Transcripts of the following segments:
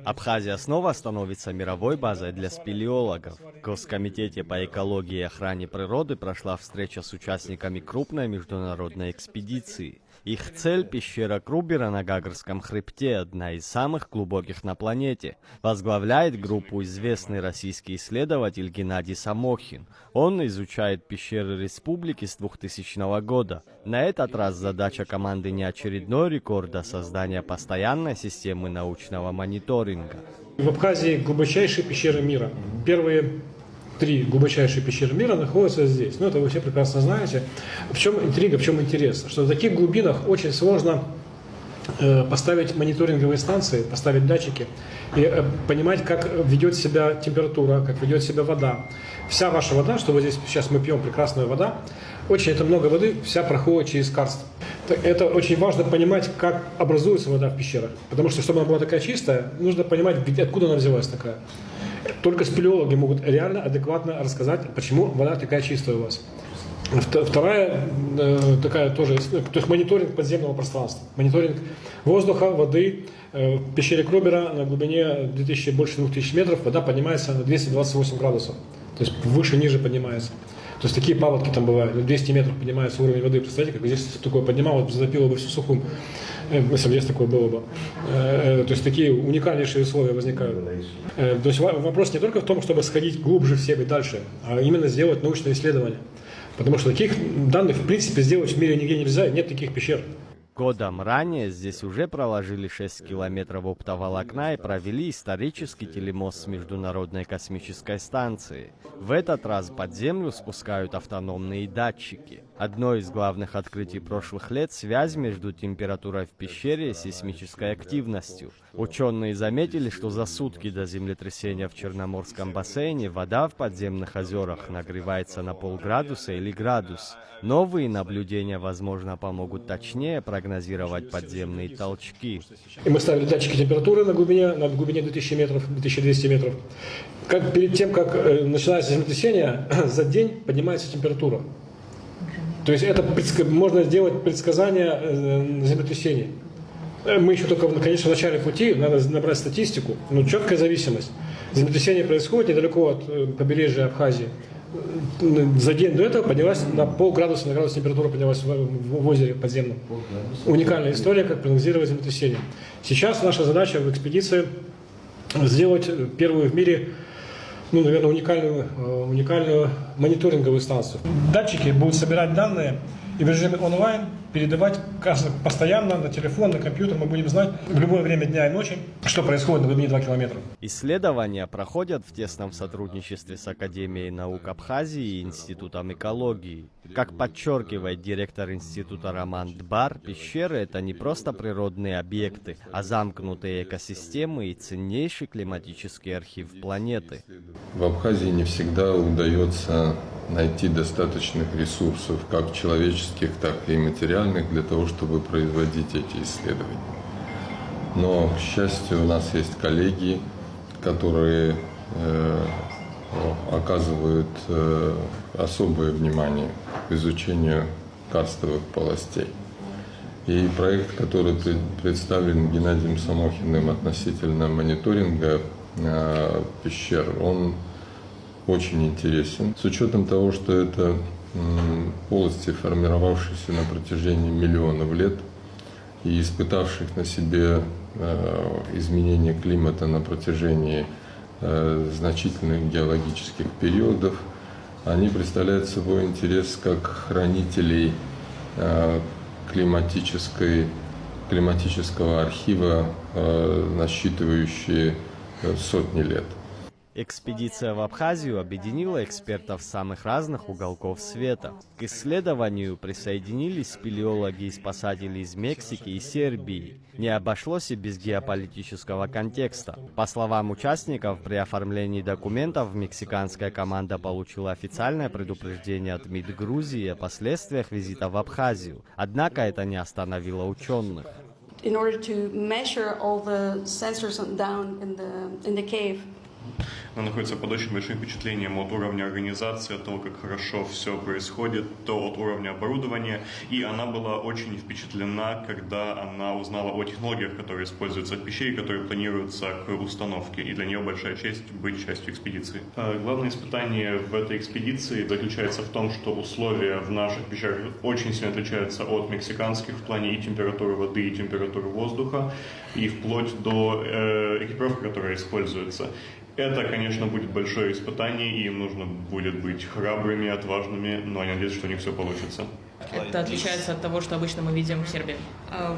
Абхазия снова становится мировой базой для спелеологов. В Госкомитете по экологии и охране природы прошла встреча с участниками крупной международной экспедиции. Их цель – пещера Крубера на Гагарском хребте, одна из самых глубоких на планете. Возглавляет группу известный российский исследователь Геннадий Самохин. Он изучает пещеры республики с 2000 года. На этот раз задача команды не очередной рекорд, а создание постоянной системы научного мониторинга. В Абхазии глубочайшие пещеры мира. Первые 3 глубочайшие пещеры мира находятся здесь. Ну, это вы все прекрасно знаете. В чем интрига, в чем интерес? Что в таких глубинах очень сложно поставить мониторинговые станции, поставить датчики и понимать, как ведет себя температура, как ведет себя вода. Вся ваша вода, что вот здесь сейчас мы пьем прекрасная вода, очень это много воды, вся проходит через карст. Это очень важно понимать, как образуется вода в пещерах. Потому что, чтобы она была такая чистая, нужно понимать, откуда она взялась такая. Только спелеологи могут реально, адекватно рассказать, почему вода такая чистая у вас. Вторая такая тоже, то есть мониторинг подземного пространства. Мониторинг воздуха, воды. В пещере Крубера на глубине больше 2000 метров вода поднимается на 228 градусов. То есть выше-ниже поднимается. То есть такие паводки там бывают, 200 метров поднимается уровень воды. Представляете, как здесь такое поднималось, затопило бы всю Сухум, если бы здесь такое было бы. То есть такие уникальнейшие условия возникают. То есть вопрос не только в том, чтобы сходить глубже в себе дальше, а именно сделать научное исследование. Потому что таких данных, в принципе, сделать в мире нигде нельзя, нет таких пещер. Годом ранее здесь уже проложили 6 километров оптоволокна и провели исторический телемост с Международной космической станцией. В этот раз под землю спускают автономные датчики. Одно из главных открытий прошлых лет – связь между температурой в пещере и сейсмической активностью. Ученые заметили, что за сутки до землетрясения в Черноморском бассейне вода в подземных озерах нагревается на полградуса или градус. Новые наблюдения, возможно, помогут точнее прогнозировать подземные толчки. И мы ставили датчики температуры на глубине 2000 метров, 2200 метров. Перед тем, как начинается землетрясение, за день поднимается температура. То есть это можно сделать предсказание землетрясений. Мы еще только, конечно, в начале пути, надо набрать статистику, но четкая зависимость. Землетрясение происходит недалеко от побережья Абхазии. За день до этого поднялась на полградуса, на градус температура поднялась в озере подземном. Уникальная история, как прогнозировать землетрясение. Сейчас наша задача в экспедиции сделать первую в мире, ну, наверное, уникальную мониторинговую станцию. Датчики будут собирать данные и в режиме онлайн передавать постоянно на телефон, на компьютер. Мы будем знать в любое время дня и ночи, что происходит на глубине 2 километра. Исследования проходят в тесном сотрудничестве с Академией наук Абхазии и Институтом экологии. Как подчеркивает директор института Роман Дбар, пещеры – это не просто природные объекты, а замкнутые экосистемы и ценнейший климатический архив планеты. В Абхазии не всегда удается найти достаточных ресурсов, как человеческих, так и материальных, для того, чтобы производить эти исследования. Но, к счастью, у нас есть коллеги, которые оказывают особое внимание к изучению карстовых полостей. И проект, который представлен Геннадием Самохиным относительно мониторинга пещер, он очень интересен. С учетом того, что это полости, формировавшиеся на протяжении миллионов лет и испытавших на себе изменения климата на протяжении значительных геологических периодов, они представляют собой интерес как хранителей климатического архива, насчитывающие сотни лет. Экспедиция в Абхазию объединила экспертов с самых разных уголков света. К исследованию присоединились спелеологи и спасатели из Мексики и Сербии. Не обошлось и без геополитического контекста. По словам участников, при оформлении документов мексиканская команда получила официальное предупреждение от МИД Грузии о последствиях визита в Абхазию. Однако это не остановило ученых. Она находится под очень большим впечатлением от уровня организации, от того, как хорошо все происходит, то от уровня оборудования. И она была очень впечатлена, когда она узнала о технологиях, которые используются в пещере, которые планируются к установке. И для нее большая честь быть частью экспедиции. Главное испытание в этой экспедиции заключается в том, что условия в наших пещерах очень сильно отличаются от мексиканских в плане и температуры воды, и температуры воздуха, и вплоть до экипировки, которая используется. Это, конечно, будет большое испытание, и им нужно будет быть храбрыми, отважными, но я надеюсь, что у них все получится. Это отличается от того, что обычно мы видим в Сербии.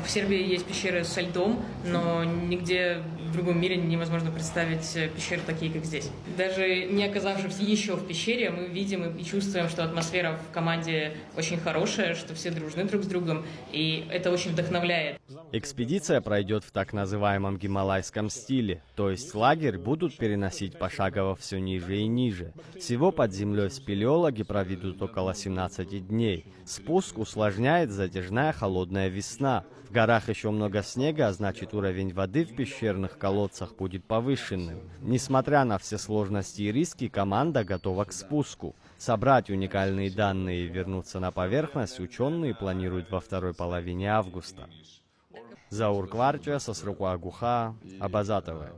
В Сербии есть пещеры со льдом, но нигде в другом мире невозможно представить пещеры такие, как здесь. Даже не оказавшись еще в пещере, мы видим и чувствуем, что атмосфера в команде очень хорошая, что все дружны друг с другом, и это очень вдохновляет. Экспедиция пройдет в так называемом гималайском стиле, то есть лагерь будут переносить пошагово все ниже и ниже. Всего под землей спелеологи проведут около 17 дней. Спуск усложняет затяжная холодная весна. В горах еще много снега, а значит уровень воды в пещерных колодцах будет повышенным. Несмотря на все сложности и риски, команда готова к спуску. Собрать уникальные данные и вернуться на поверхность ученые планируют во второй половине августа. Заур Кварча, Сосрукуагуха, Абазатова.